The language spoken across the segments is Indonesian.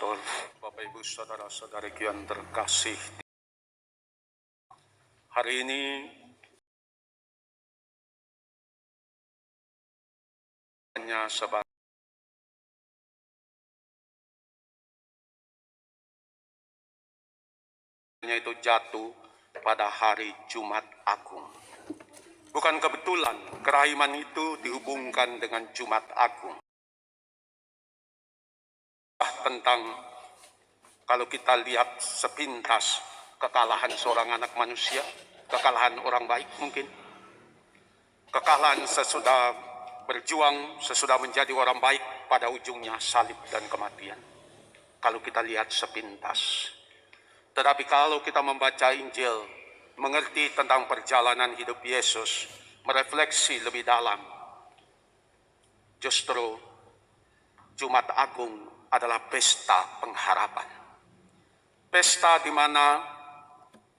Pastor, Bapak Ibu Saudara-saudariku yang terkasih. Hari ini hanya sebagai itu jatuh pada hari Jumat Agung. Bukan kebetulan kerahiman itu dihubungkan dengan Jumat Agung. Tentang kalau kita lihat sepintas kekalahan seorang anak manusia, kekalahan orang baik mungkin, kekalahan sesudah berjuang, sesudah menjadi orang baik, pada ujungnya salib dan kematian. Kalau kita lihat sepintas. Tetapi kalau kita membaca Injil, mengerti tentang perjalanan hidup Yesus, merefleksi lebih dalam, justru Jumat Agung adalah pesta pengharapan. Pesta di mana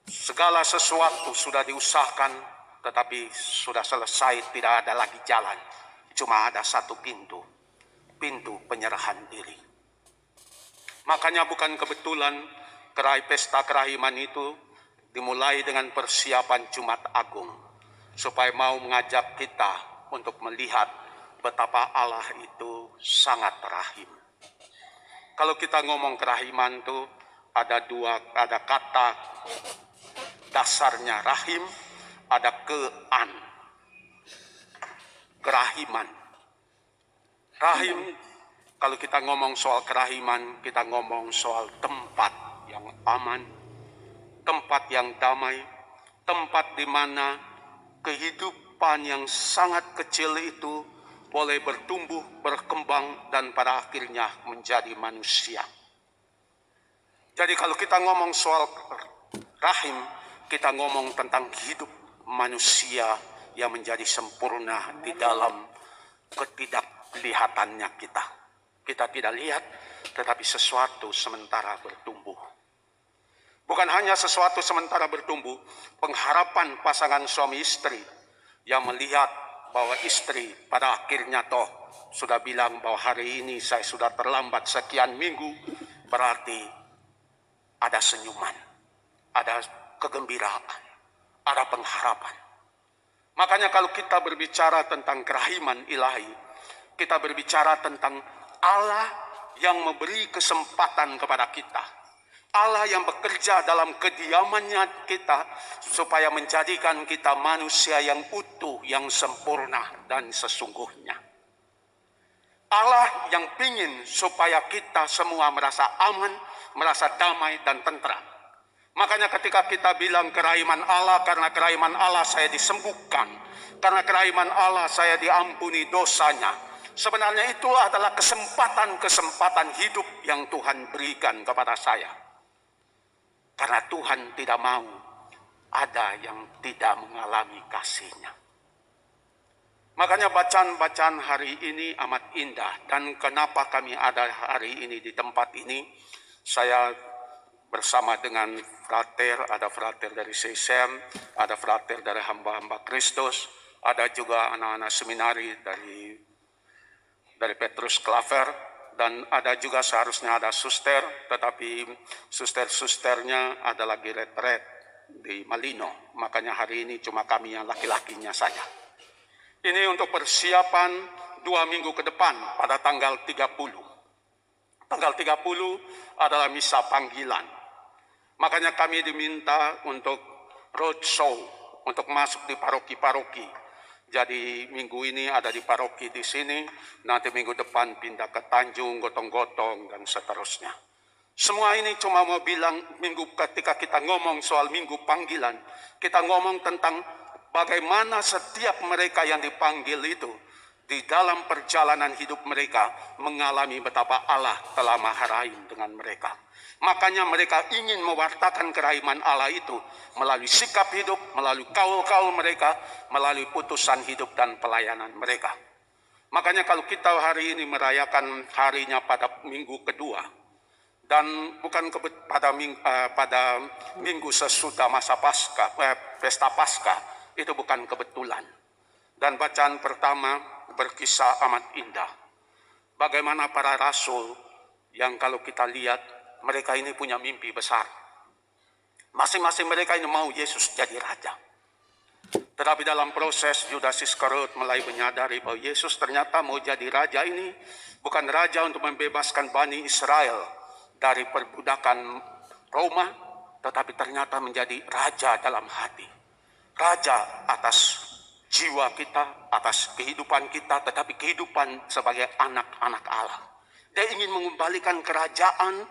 segala sesuatu sudah diusahakan, tetapi sudah selesai, tidak ada lagi jalan. Cuma ada satu pintu, pintu penyerahan diri. Makanya bukan kebetulan pesta kerahiman itu dimulai dengan persiapan Jumat Agung, supaya mau mengajak kita untuk melihat betapa Allah itu sangat rahim. Kalau kita ngomong kerahiman itu ada kata dasarnya rahim, ada kean. Kerahiman. Rahim, kalau kita ngomong soal kerahiman, kita ngomong soal tempat yang aman, tempat yang damai, tempat di mana kehidupan yang sangat kecil itu boleh bertumbuh, berkembang, dan pada akhirnya menjadi manusia. Jadi kalau kita ngomong soal rahim, kita ngomong tentang hidup manusia yang menjadi sempurna di dalam ketidaklihatannya kita. Kita tidak lihat, tetapi sesuatu sementara bertumbuh. Bukan hanya sesuatu sementara bertumbuh, pengharapan pasangan suami istri yang melihat bahwa istri pada akhirnya toh sudah bilang bahwa hari ini saya sudah terlambat sekian minggu, berarti ada senyuman, ada kegembiraan, ada pengharapan. Makanya kalau kita berbicara tentang kerahiman ilahi, kita berbicara tentang Allah yang memberi kesempatan kepada kita. Allah yang bekerja dalam kediamannya kita supaya menjadikan kita manusia yang utuh, yang sempurna dan sesungguhnya. Allah yang ingin supaya kita semua merasa aman, merasa damai dan tentram. Makanya ketika kita bilang kerahiman Allah, karena kerahiman Allah saya disembuhkan, karena kerahiman Allah saya diampuni dosanya. Sebenarnya itu adalah kesempatan-kesempatan hidup yang Tuhan berikan kepada saya. Karena Tuhan tidak mau ada yang tidak mengalami kasih-Nya. Makanya bacaan-bacaan hari ini amat indah. Dan kenapa kami ada hari ini di tempat ini, saya bersama dengan frater, ada frater dari CSM, ada frater dari hamba-hamba Kristus, ada juga anak-anak seminari dari Petrus Klaver, dan ada juga seharusnya ada suster, tetapi suster-susternya ada lagi retret di Malino. Makanya hari ini cuma kami yang laki-lakinya saja. Ini untuk persiapan 2 minggu ke depan pada tanggal 30. Tanggal 30 adalah misa panggilan. Makanya kami diminta untuk roadshow, untuk masuk di paroki-paroki. Jadi minggu ini ada di paroki di sini, nanti minggu depan pindah ke Tanjung, Gotong-Gotong, dan seterusnya. Semua ini cuma mau bilang, ketika kita ngomong soal minggu panggilan, kita ngomong tentang bagaimana setiap mereka yang dipanggil itu, di dalam perjalanan hidup mereka, mengalami betapa Allah telah maha rahim dengan mereka. Makanya mereka ingin mewartakan kerahiman Allah itu melalui sikap hidup, melalui kaul-kaul mereka, melalui putusan hidup dan pelayanan mereka. Makanya kalau kita hari ini merayakan harinya pada minggu kedua, dan bukan pada minggu sesudah masa pesta Paskah, itu bukan kebetulan. Dan bacaan pertama berkisah amat indah. Bagaimana para rasul yang kalau kita lihat mereka ini punya mimpi besar. Masing-masing mereka ini mau Yesus jadi raja. Tetapi dalam proses Yudas Iskariot mulai menyadari bahwa Yesus ternyata mau jadi raja ini bukan raja untuk membebaskan Bani Israel dari perbudakan Roma, tetapi ternyata menjadi raja dalam hati. Raja atas jiwa kita, atas kehidupan kita, tetapi kehidupan sebagai anak-anak Allah. Dia ingin mengembalikan kerajaan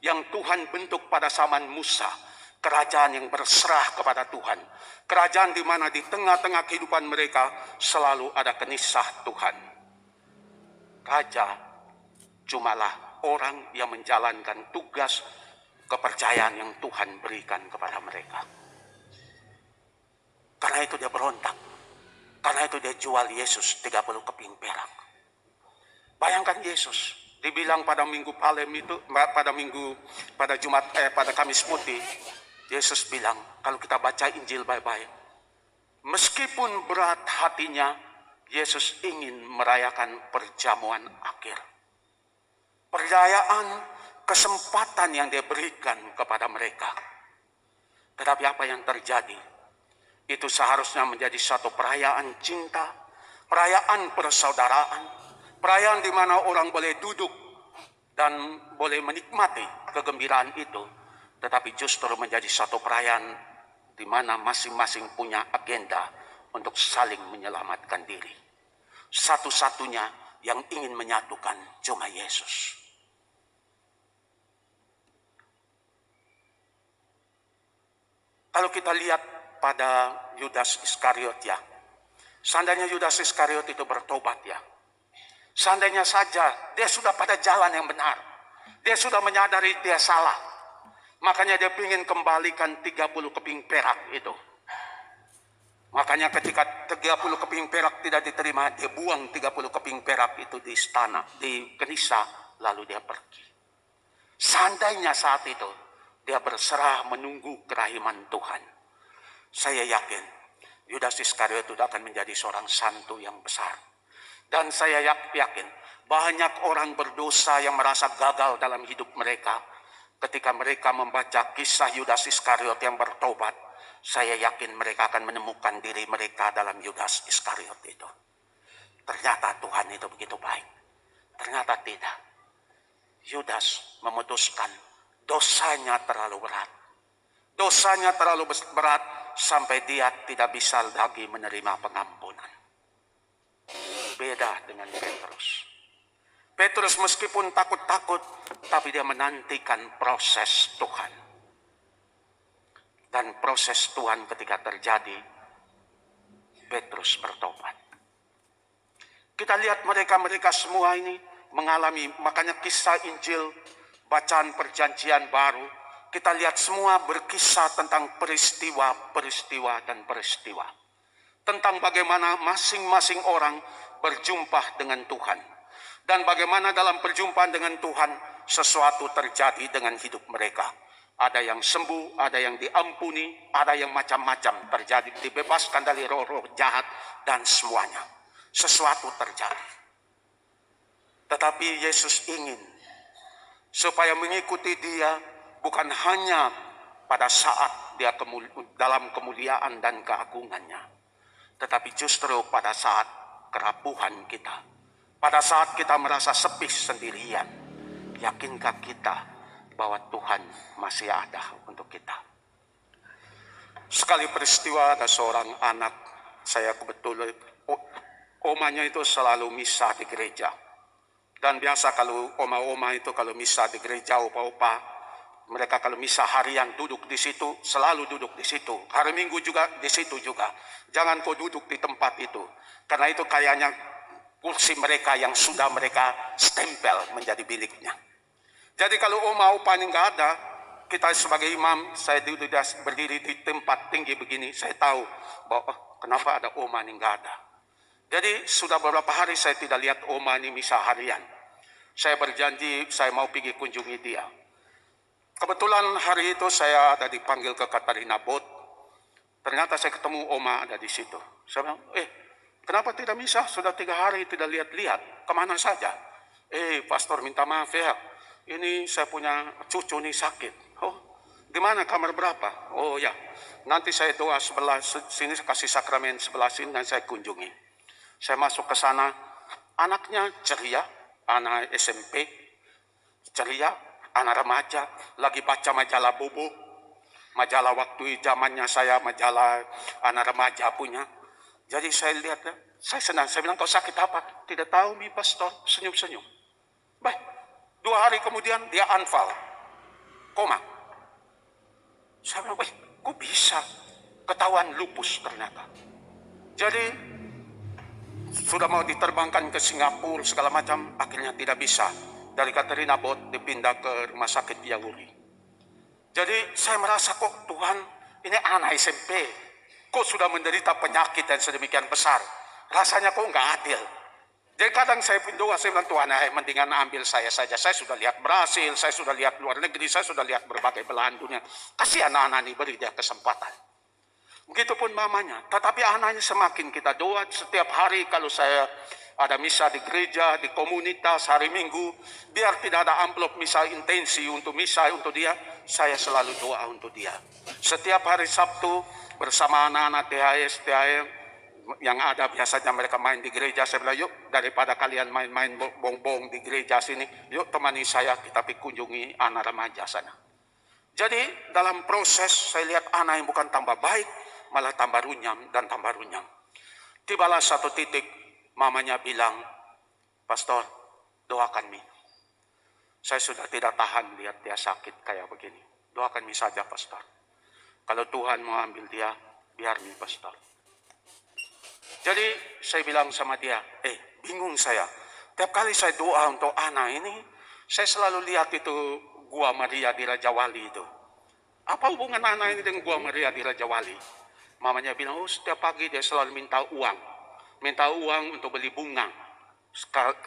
yang Tuhan bentuk pada zaman Musa. Kerajaan yang berserah kepada Tuhan. Kerajaan di mana di tengah-tengah kehidupan mereka selalu ada kenisah Tuhan. Raja cumalah orang yang menjalankan tugas kepercayaan yang Tuhan berikan kepada mereka. Karena itu dia berontak. Karena itu dia jual Yesus 30 keping perak. Bayangkan Yesus dibilang pada Minggu Palem itu, pada Kamis Putih, Yesus bilang, kalau kita baca Injil baik-baik, meskipun berat hatinya, Yesus ingin merayakan perjamuan akhir. Perayaan kesempatan yang dia berikan kepada mereka. Tetapi apa yang terjadi? Itu seharusnya menjadi satu perayaan cinta, perayaan persaudaraan, perayaan di mana orang boleh duduk dan boleh menikmati kegembiraan itu. Tetapi justru menjadi satu perayaan di mana masing-masing punya agenda untuk saling menyelamatkan diri. Satu-satunya yang ingin menyatukan cuma Yesus. Kalau kita lihat pada Yudas Iskariot ya, seandainya Yudas Iskariot itu bertobat ya, seandainya saja dia sudah pada jalan yang benar, dia sudah menyadari dia salah, makanya dia ingin kembalikan 30 keping perak itu. Makanya ketika 30 keping perak tidak diterima, dia buang 30 keping perak itu di istana, di kenisa, lalu dia pergi. Seandainya saat itu dia berserah menunggu kerahiman Tuhan, saya yakin Yudas Iskariot itu akan menjadi seorang santu yang besar. Dan saya yakin banyak orang berdosa yang merasa gagal dalam hidup mereka. Ketika mereka membaca kisah Yudas Iskariot yang bertobat, saya yakin mereka akan menemukan diri mereka dalam Yudas Iskariot itu. Ternyata Tuhan itu begitu baik. Ternyata tidak. Yudas memutuskan dosanya terlalu berat. Dosanya terlalu berat sampai dia tidak bisa lagi menerima pengampunan. Beda dengan Petrus. Petrus meskipun takut-takut, tapi dia menantikan proses Tuhan. Dan proses Tuhan ketika terjadi, Petrus bertobat. Kita lihat mereka semua ini mengalami, makanya kisah Injil, bacaan perjanjian baru, kita lihat semua berkisah tentang peristiwa dan peristiwa. Tentang bagaimana masing-masing orang berjumpa dengan Tuhan. Dan bagaimana dalam perjumpaan dengan Tuhan sesuatu terjadi dengan hidup mereka. Ada yang sembuh, ada yang diampuni, ada yang macam-macam terjadi. Dibebaskan dari roh-roh jahat dan semuanya. Sesuatu terjadi. Tetapi Yesus ingin supaya mengikuti dia bukan hanya pada saat dia dalam kemuliaan dan keagungannya. Tetapi justru pada saat kerapuhan kita. Pada saat kita merasa sepi sendirian, yakinkah kita bahwa Tuhan masih ada untuk kita? Sekali peristiwa ada seorang anak, saya kebetulan omanya itu selalu misa di gereja. Dan biasa kalau oma-oma itu kalau misa di gereja, opa-opa, mereka kalau misa harian duduk di situ, selalu duduk di situ. Hari Minggu juga di situ juga. Jangan kau duduk di tempat itu. Karena itu kayaknya kursi mereka yang sudah mereka stempel menjadi miliknya. Jadi kalau oma opa ini nggak ada, kita sebagai imam, saya berdiri di tempat tinggi begini, saya tahu bahwa kenapa ada oma ini nggak ada. Jadi sudah beberapa hari saya tidak lihat oma ini misa harian. Saya berjanji saya mau pergi kunjungi dia. Kebetulan hari itu saya ada dipanggil ke Katarina Bot. Ternyata saya ketemu oma ada di situ. Saya bilang, kenapa tidak misa? Sudah 3 hari tidak lihat-lihat. Kemana saja? Pastor minta maaf ya. ini saya punya cucu nih sakit. Oh, gimana, kamar berapa? Oh ya, nanti saya doa sebelah sini, kasih sakramen sebelah sini dan saya kunjungi. Saya masuk ke sana, anaknya ceria, anak SMP, ceria, anak remaja, lagi baca majalah Bobo, majalah waktu zamannya saya, majalah anak remaja punya. Jadi saya lihat, saya senang, saya bilang, kau sakit apa? Tidak tahu, Mi Pastor, senyum-senyum. Baik, 2 hari kemudian dia anfal, koma. Saya bilang, wih, kok bisa? Ketahuan lupus ternyata. Jadi, sudah mau diterbangkan ke Singapura, segala macam, akhirnya tidak bisa. Dari Katerina Bot dipindah ke rumah sakit Yauri. Jadi, saya merasa kok Tuhan, ini anak SMP. Kok sudah menderita penyakit dan sedemikian besar. Rasanya kok nggak adil. Jadi kadang saya berdoa, saya bilang, Tuhan, mendingan ambil saya saja. Saya sudah lihat Brasil, saya sudah lihat luar negeri, saya sudah lihat berbagai belahan dunia. Kasih anak-anak ini, beri dia kesempatan. Begitupun mamanya. Tetapi anaknya semakin kita doa setiap hari, kalau saya ada misa di gereja, di komunitas, hari Minggu, biar tidak ada amplop misa intensi untuk misa untuk dia, saya selalu doa untuk dia. Setiap hari Sabtu bersama anak-anak THS, yang ada biasanya mereka main di gereja, saya bilang, yuk daripada kalian main-main bong-bong di gereja sini, yuk temani saya, kita pergi kunjungi anak remaja sana. Jadi dalam proses saya lihat anak yang bukan tambah baik, malah tambah runyam dan tambah runyam. Tibalah satu titik, mamanya bilang, Pastor, doakan Mi. Saya sudah tidak tahan lihat dia sakit kayak begini. Doakan Mi saja, Pastor. Kalau Tuhan mau ambil dia, biar Mi, Pastor. Jadi saya bilang sama dia, bingung saya. Tiap kali saya doa untuk anak ini, saya selalu lihat itu Gua Maria di Raja Wali itu. Apa hubungan anak ini dengan Gua Maria di Raja Wali? Mamanya bilang, setiap pagi dia selalu minta uang. Minta uang untuk beli bunga.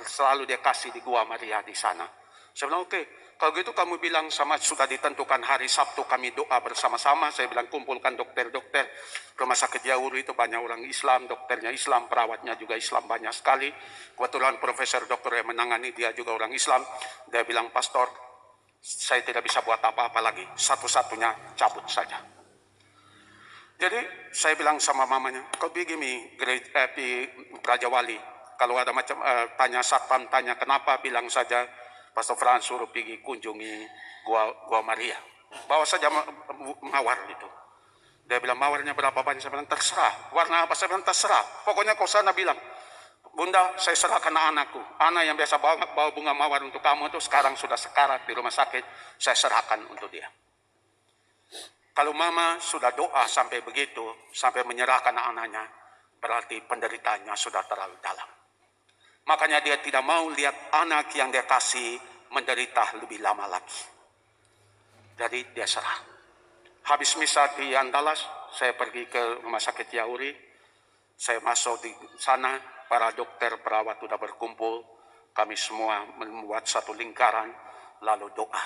Selalu dia kasih di Gua Maria di sana. Saya bilang, oke. Kalau gitu kamu bilang sama, sudah ditentukan hari Sabtu kami doa bersama-sama. Saya bilang, kumpulkan dokter-dokter. Rumah sakit Yauri itu banyak orang Islam, dokternya Islam, perawatnya juga Islam banyak sekali. Kebetulan profesor dokter yang menangani dia juga orang Islam. Dia bilang, Pastor, saya tidak bisa buat apa-apa lagi. Satu-satunya cabut saja. Jadi saya bilang sama mamanya, kau begini di Raja Wali. Kalau ada macam tanya satpam, tanya kenapa, bilang saja Pastor Frans suruh pergi kunjungi Gua Maria. Bawa saja mawar itu. Dia bilang, mawarnya berapa banyak? Saya bilang, terserah. Warna apa? Saya bilang, terserah. Pokoknya kau sana bilang, Bunda, saya serahkan anakku. Anak yang biasa bawa bunga mawar untuk kamu itu sekarang sudah sekarat di rumah sakit. Saya serahkan untuk dia. Kalau mama sudah doa sampai begitu, sampai menyerahkan anaknya, berarti penderitaannya sudah terlalu dalam. Makanya dia tidak mau lihat anak yang dia kasih menderita lebih lama lagi. Jadi dia serah. Habis misa di Andalas, saya pergi ke rumah sakit Yauri. Saya masuk di sana, para dokter perawat sudah berkumpul. Kami semua membuat satu lingkaran, lalu doa.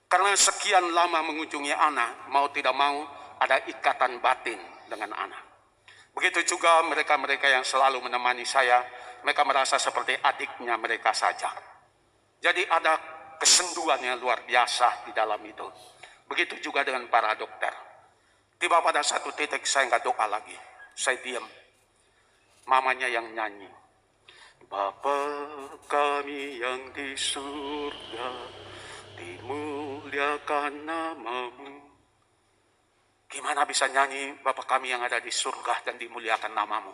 Karena sekian lama mengunjungi anak, mau tidak mau ada ikatan batin dengan anak. Begitu juga mereka-mereka yang selalu menemani saya, mereka merasa seperti adiknya mereka saja. Jadi ada kesenduan yang luar biasa di dalam itu. Begitu juga dengan para dokter. Tiba pada satu titik saya nggak doa lagi. Saya diam. Mamanya yang nyanyi. Bapa kami yang di surga, dimuliakan namamu. Gimana bisa nyanyi Bapa kami yang ada di surga dan dimuliakan namamu?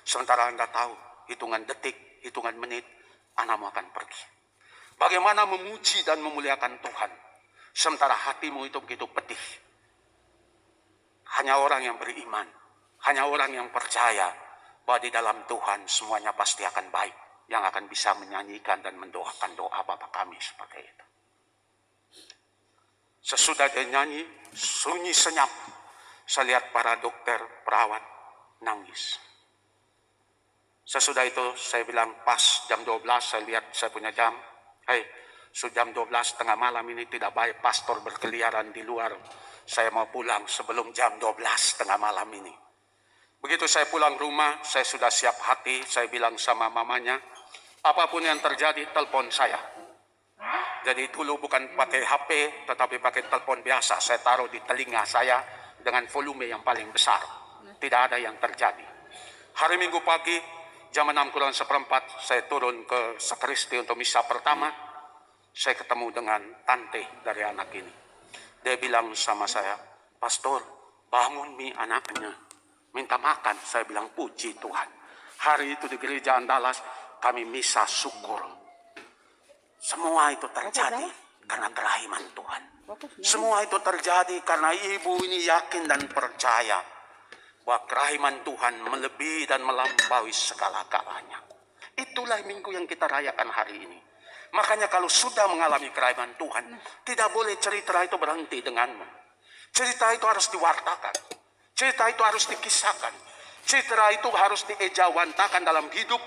Sementara Anda tahu, hitungan detik, hitungan menit, anakmu akan pergi. Bagaimana memuji dan memuliakan Tuhan, sementara hatimu itu begitu pedih. Hanya orang yang beriman, hanya orang yang percaya bahwa di dalam Tuhan semuanya pasti akan baik, yang akan bisa menyanyikan dan mendoakan doa Bapa kami seperti itu. Sesudah dia nyanyi, sunyi senyap, saya lihat para dokter, perawat, nangis. Sesudah itu saya bilang pas jam 12, saya lihat saya punya jam. Sudah jam 12 tengah malam ini tidak baik pastor berkeliaran di luar. Saya mau pulang sebelum jam 12 tengah malam ini. Begitu saya pulang rumah, saya sudah siap hati, saya bilang sama mamanya, apapun yang terjadi, telepon saya. Jadi dulu bukan pakai HP, tetapi pakai telepon biasa. Saya taruh di telinga saya dengan volume yang paling besar. Tidak ada yang terjadi. Hari Minggu pagi, jam 6:45, saya turun ke sakristi untuk misa pertama. Saya ketemu dengan tante dari anak ini. Dia bilang sama saya, "Pastor, bangun mi anaknya. Minta makan." Saya bilang, "Puji Tuhan." Hari itu di gereja Andalas, kami misa syukur. Semua itu terjadi karena kerahiman Tuhan. Semua itu terjadi karena ibu ini yakin dan percaya bahwa kerahiman Tuhan melebihi dan melampaui segala-galanya. Itulah minggu yang kita rayakan hari ini. Makanya kalau sudah mengalami kerahiman Tuhan, tidak boleh cerita itu berhenti denganmu. Cerita itu harus diwartakan. Cerita itu harus dikisahkan. Cerita itu harus diejawantakan dalam hidup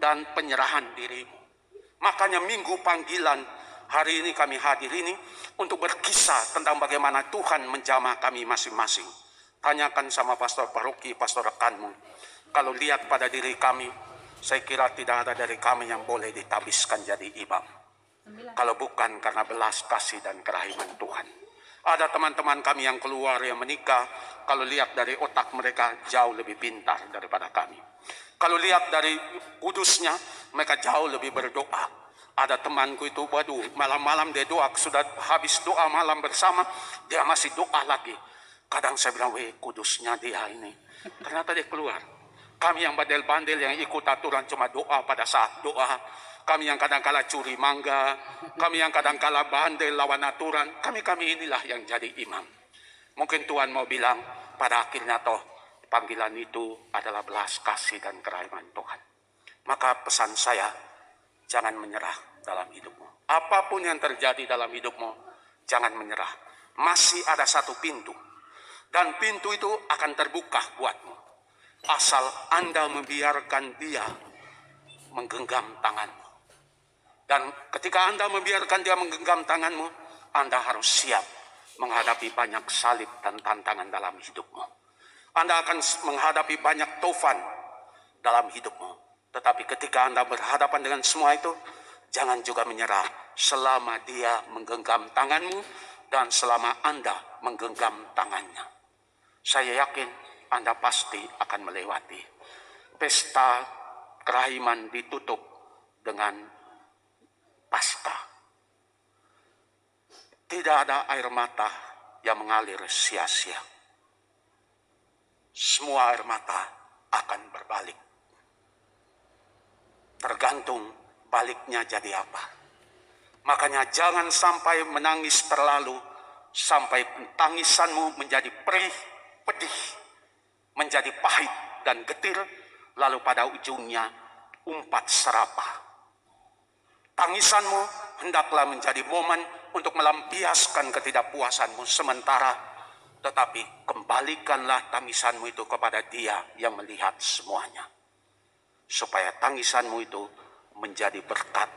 dan penyerahan dirimu. Makanya minggu panggilan hari ini kami hadir ini untuk berkisah tentang bagaimana Tuhan menjamah kami masing-masing. Tanyakan sama pastor paroki, pastor rekanmu. Kalau lihat pada diri kami, saya kira tidak ada dari kami yang boleh ditabiskan jadi imam. Kalau bukan karena belas kasih dan kerahiman Tuhan. Ada teman-teman kami yang keluar yang menikah, kalau lihat dari otak mereka jauh lebih pintar daripada kami. Kalau lihat dari kudusnya, mereka jauh lebih berdoa. Ada temanku itu, waduh, malam-malam dia doa, sudah habis doa malam bersama, dia masih doa lagi. Kadang saya bilang, weh, kudusnya dia ini. Ternyata dia keluar. Kami yang bandel-bandel yang ikut aturan cuma doa pada saat doa. Kami yang kadang-kala curi mangga. Kami yang kadang-kala bandel lawan aturan. Kami inilah yang jadi imam. Mungkin Tuhan mau bilang pada akhirnya toh panggilan itu adalah belas kasih dan kerahiman Tuhan. Maka pesan saya, jangan menyerah dalam hidupmu. Apapun yang terjadi dalam hidupmu, jangan menyerah. Masih ada satu pintu. Dan pintu itu akan terbuka buatmu. Asal Anda membiarkan dia menggenggam tanganmu. Dan ketika Anda membiarkan dia menggenggam tanganmu, Anda harus siap menghadapi banyak salib dan tantangan dalam hidupmu. Anda akan menghadapi banyak tofan dalam hidupmu. Tetapi ketika Anda berhadapan dengan semua itu, jangan juga menyerah selama dia menggenggam tanganmu dan selama Anda menggenggam tangannya. Saya yakin Anda pasti akan melewati. Pesta kerahiman ditutup dengan Paskah. Tidak ada air mata yang mengalir sia-sia. Semua air mata akan berbalik. Tergantung baliknya jadi apa. Makanya jangan sampai menangis terlalu, sampai tangisanmu menjadi perih, pedih, menjadi pahit dan getir, lalu pada ujungnya umpat serapah. Tangisanmu hendaklah menjadi momen untuk melampiaskan ketidakpuasanmu sementara, tetapi kembalikanlah tangisanmu itu kepada Dia yang melihat semuanya. Supaya tangisanmu itu menjadi berkat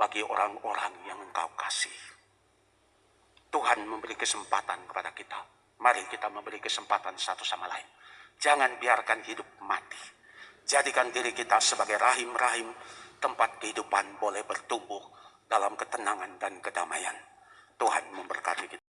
bagi orang-orang yang engkau kasih. Tuhan memberi kesempatan kepada kita. Mari kita memberi kesempatan satu sama lain. Jangan biarkan hidup mati. Jadikan diri kita sebagai rahim-rahim, tempat kehidupan boleh bertumbuh dalam ketenangan dan kedamaian. Tuhan memberkati kita.